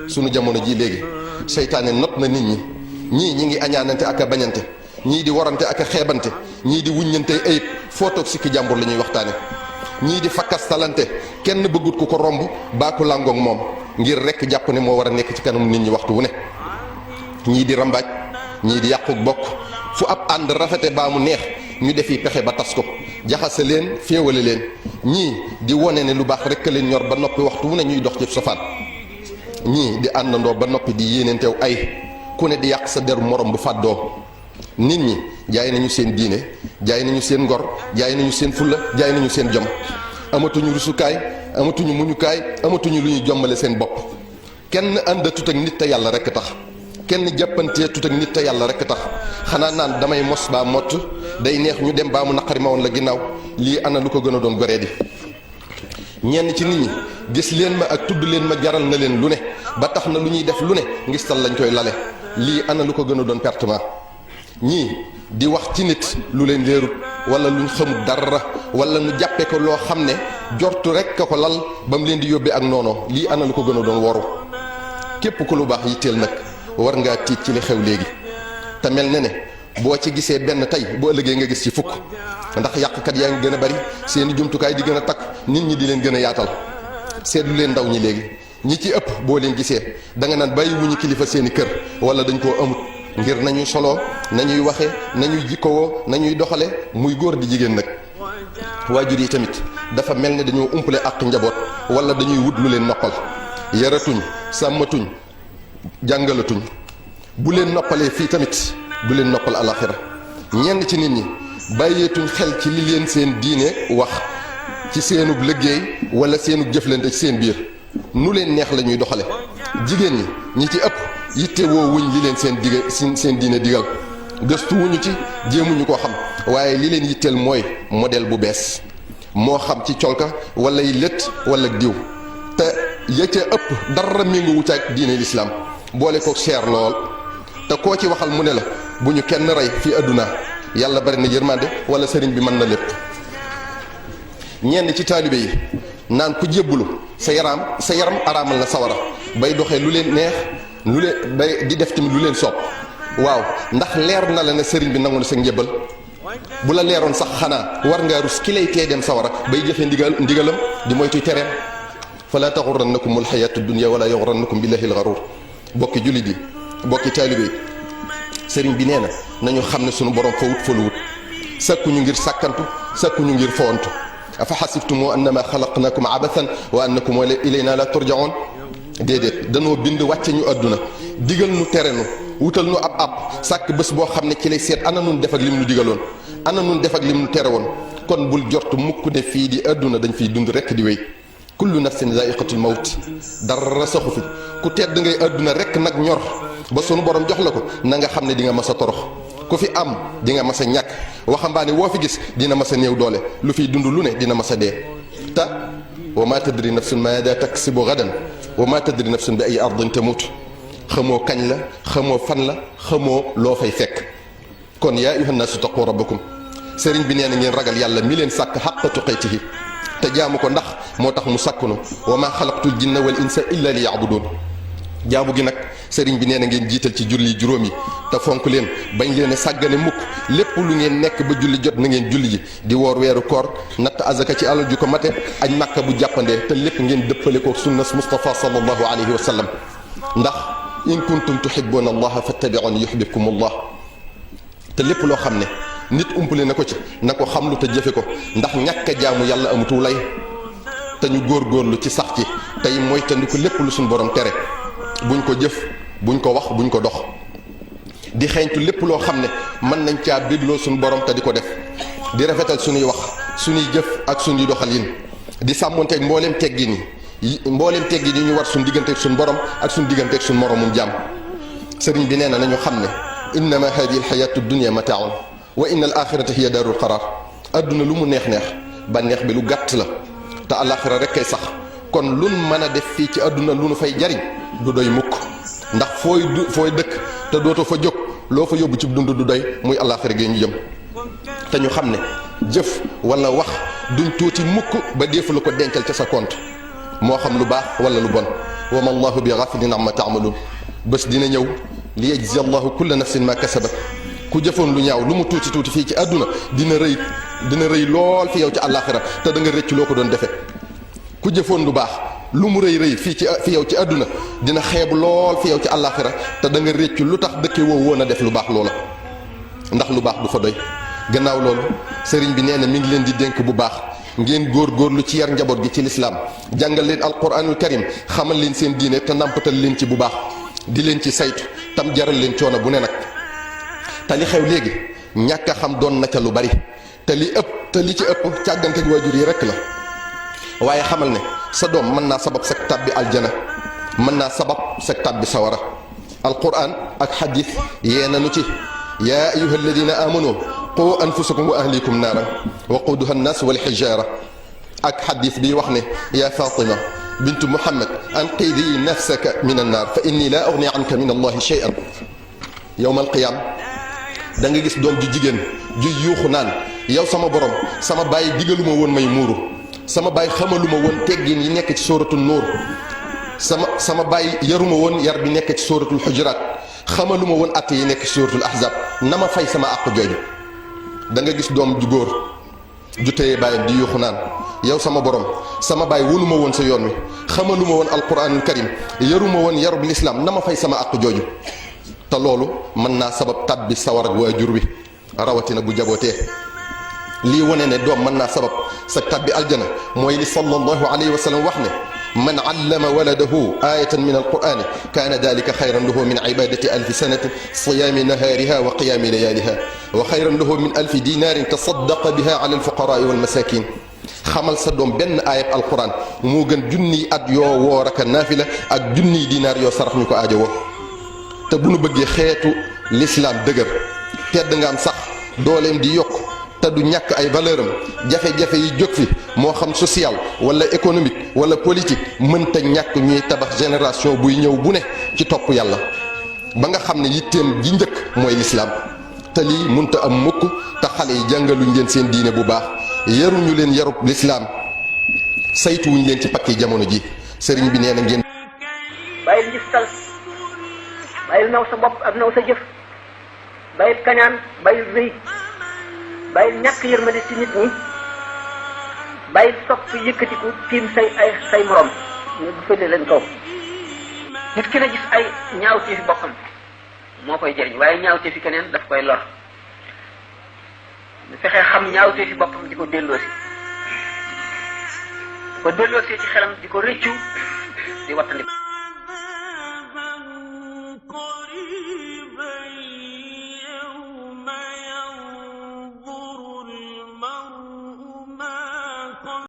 sunu jamono ji léegi seytaane not na nit ñi ñi ngi añaanante ak a bañante ñii di warante ak a xeebante ñii di wuññante ayib foo toog sikki jàmbur la ñuy waxtaane ñii di fakkastalante kenn bëggut ku ko romb baa ko làngoog moom ngir rekk jàpp ne moo war a nekk ci kanam nit ñi waxtu wu ne ñii di rambaaj ñii di yàquk bokk fu ab ànd rafete baa mu neex ñu defi pexe ba tas ko jaxase leen féewale leen ñii di wone ne lu baax rekk leen ñor ba noppi waxtu wu ne ñuy dox ci safaan ñii di àndandoo ba noppi di yéeneenteew ay ku ne di yàq sa deru morom bu fàddoo nit ñi jaay nañu seen diine jaay nañu seen ngor jaay nañu seen fulla jaay nañu seen jom amatuñu rusukaay amatuñu muñukaay amatuñu lu ñuy jommale seen bopp kenn àndatut ak nit te yàlla rekk tax kenn jàppantee tut ak nit te yàlla rekk tax xanaa naan damay mos baa mott day neex ñu dem baa mu naqari ma woon la ginnaaw lii ana lu ko gën a doon goree di ñenn ci nit ñi gis leen ma ak tudd leen ma jaral na leen lu ne ba tax na lu ñuy def lu ne ngistal lañ koy lale lii ana lu ko gën a doon pertement ñii di wax ci nit lu leen leerut wala luñ xamut dara wala nu jàppe ko loo xam ne jortu rek ka ko lal ba mu leen di yóbbee ak noonoo lii ana lu ko gën a doon waru képp ku lu baax yitteel nag war ngaa tiit ci li xew léegi te mel ne boo ci gisee benn tey bu ëllëgee nga gis ci fukk ndax yàqkat yaa ngi gën a bari seeni jumtukaay di gën a takk nit ñi di leen gën a yaatal seetlu leen ndaw ñi léegi ñi ci ëpp boo leen gisee da nga naan bàyyi wuñu kilifa seeni kër wala dañ koo amut ngir nañuy soloo nañuy waxe nañuy jikkowoo nañuy doxale muy góor di jigéen nag waajur yi tamit dafa mel ne dañoo umpale ak njaboot wala dañuy wut lu leen noppal yaratuñ sàmmatuñ jàngalatuñ bu leen noppalee fii tamit du leen noppal alaxira ñenn ci nit ñi bàyyeetuñ xel ci li leen seen diine wax ci seenub liggéey wala seenub jëflante ci seen biir nu leen neex la ñuy doxale jigéen ñi ci ëpp yitte woo wuñ li leen seen diine digal gëstu wuñu ci jéemuñu koo xam waaye li leen yitteel mooy modèle bu bees moo xam ci colka wala yi lët wala diw te ya ca ëpp dara méngo wuta ak diine lislaam boole ko cher lool te koo ci waxal mu ne la bu ñu kenn rey fii àdduna yàlla bari na yërmande wala sëriñ bi mën na lépp ñenn ci taalibe yi naan ku jébbulu sa yaram araamal na sawara bay doxee lu leen neex lu leen bay di def tamit lu leen soob waaw ndax leer na la ne sëriñ bi nangu na sa njébbal bu la leeroon sax xanaa war ngaa rus ki lay tee dem sawara bay jëfee ndigalam di moytuy tereem fala taxurrannakum alxayaatu dunya wala yaxurrannakum billahi alxaruur bokki jullit yi bokki taalibe yi sëriñ bi nee na nañu xam ne sunu borom fa wut fa lu wut sakkuñu ngir sàkkantu sakkuñu ngir fowantu afa xasibtumu annama xalaqnakum abathan wa annakum ilayna la turjaun déedéet danoo bind wàcce ñu àdduna digal nu tere nu wutal nu ab sàkk bés boo xam ne ci lay seet ana nun def ak lim nu digaloon ana nun def ak lim nu tere woon kon bul jort mukk ne fii di àdduna dañ fiy dund rekk di wéy kullu nafsin zaiqatul mawt dara saxu fi ku tedd ngay àdduna rekk nag ñor ba sunu borom jox la ko na nga xam ne di nga mas a torox ku fi am di nga mas a ñàkk waxambaane woo fi gis dina mas a néew doole lu fiy dund lu ne dina mas a dee te wa ma tadri nafsun maada taksibu gadan wa ma tadri nafsun bi ay ardin tamut xamoo kañ la xamoo fan la xamoo loo fay fekk kon yaa ayuha nnaasu taqu rabbakum sëriñ bi nee na ngeen ragal yàlla mi leen sàkk xaqa tuqaytihi te jaamu ko ndax moo tax mu sàkkunu wa ma xalaqtul jinna wal insa illa li yaabuduun jaamu gi nag sëriñ bi nee na ngeen jiital ci julli juróom yi te fonk leen bañ leen a sàggane mukk lépp lu ngeen nekk ba julli jot na ngeen julli ji di woor weeru koor natt azaka ci alal ju ko mate añ màkka bu jàppandee te lépp ngeen dëppale ko sunnas Mustafa sallallahu alayhi wa sallam ndax in kuntum tuhibbuna allaha fattabi'uni yuhibbukum allah te lépp loo xam ne nit umpale na ko ci na ko xamlu te jëfe ko ndax ñàkk a jaamu yàlla amutu lay te ñu góorgóorlu ci sax ci tey mooy tandiku lépp lu suñu borom tere buñ ko jëf buñ ko wax buñ ko dox di xeeñtu lépp loo xam ne mën nañ caa bégloo suñu borom te di ko def di rafetal suñuy wax suñuy jëf ak suñuy doxalin di sàmmonteeg mbooleem teggin yi ñu war suñu digganteeg suñu borom ak suñu digganteeg suñu moromum jàmm sëriñ bi nee na nañu xam ne innama hadihi alxayatu dunia mataaun wa inna al axirata hiya daarul qaraar adduna lu mu neex-neex ba neex bi lu gàtt la te alaxira rek kay sax kon lun mën a def fii ci adduna lu nu fay jariñ du doy mukk ndax fooy dëkk te dootoo fa jóg loo fa yóbbu ci dund du doy muy alaxira gi ñu jëm te ñu xam ne jëf wala wax duñ tuuti mukk ba deefu la ko dencal ca sa compte moo xam lu baax wala lu bon wa ma allahu bi ghafilin amma ta'malun bés dina ñëw li yajzi allahu kulla nafsin ma kasabat ku jëfoon lu ñaaw lu mu tuuti tuuti fii ci àdduna dina rëy lool fi yow ci àllaaxira te da nga rëcc loo ko doon defee ku jëfoon lu baax lu mu rëy fi yow ci àdduna dina xeebu lool fi yow ci àllaaxira te da nga rëcc lu tax dëkke woo woon a def lu baax loola ndax lu baax du fa doy. gannaaw loolu sëriñ bi nee na mi ngi leen di dénk bu baax ngeen góorgóorlu ci yar njaboot gi ci lislaam jàngal leen alquranul karim xamal leen seen diine te nàmpatal leen ci bu baax di leen ci saytu tam jaral leen coono bu ne nag. te li xew léegi ñàkk a xam doon na ca lu bari te li ci ëpp càggante waajur yi rekk la waaye xamal ne sa doom mën naa sabab sa tàbbi aljana mën naa sabab sa tàbbi sawara alquran ak xadis yee nanu ci yaa ayuha alladina amanu qu anfusakum wa ahlikum naaran waquduha annaas walxijaara ak xadis bi wax ne yaa fatima bintu muhammad anqidi nafsaka min annaar fa inni laa ugni anka min allahi shay'an yowma alqiyaam da nga gis doom ju jigéen ju yuuxu naan yow sama borom sama baay digaluma woon may muuru sama baay xamaluma woon teggin yi nekk ci sóoratul nuur sama baay yaruma woon yar bi nekk ci sóoratul xujuraat xamaluma woon att yi nekk ci sóoratul ahzab na ma fay sama àq jooju da nga gis doom ju góor ju téye baayam di yuuxu naan yow sama borom sama baay wonuma woon sa yoon wi xamaluma woon alquranul karim yaruma woon yarub lislaam na ma fay sama àq jooju te loolu mën naa sabab tàbbi sawar ak waajur wi rawatina bu jabootee lii wane ne doom mën naa sabab sa tàbbi aljana mooy li sallallahu alayhi wa sallam wax ne man allama waladahu ayatan min alqurani kaana dalika xayran lahu min ibadati alfi sanatin siyaami nahaariha wa qiyaami layaaliha wa xayran lahu min alfi dinaarin tasaddaqa biha ala alfuqaraai walmasakin xamal sa doom benn ayab alquran moo gën junniy at yoo woor ak naafila ak junniy dinaar yoo sarax ñu ko aajowoo te bu nu bëggee xeetu lislaam dëgër tedd nga am sax dooleem di yokk te du ñàkk ay valeur am jafe-jafe yi jóg fi moo xam social wala économique wala politique mënta ñàkk ñuy tabax génération buy ñëw bu ne ci topp yàlla ba nga xam ne yitteem ji njëkk mooy lislaam te lii mënta am mukk te xale yi jàngaluñ leen seen diine bu baax yaruñu leen yarub lislaam saytuwuñ leen ci pakki jamono ji sëriñ bi nee na ngeen bàyyil njistal bàyyil naw sa bopp ak naw sa jëf bàyyil kañaan bàyyil rëy bàyyil ñàkk yërmande ci nit ñi bàyyil sopp yëkkatiku tiim say morom ñu bu fële leen kaw nit ki na gis ay ñaawteefi boppam moo koy jëriñ waaye ñaawteefi keneen daf koy lor ñu fexee xam ñaawteefi boppam di ko delloosi ci xelam di ko rëccu di wattandi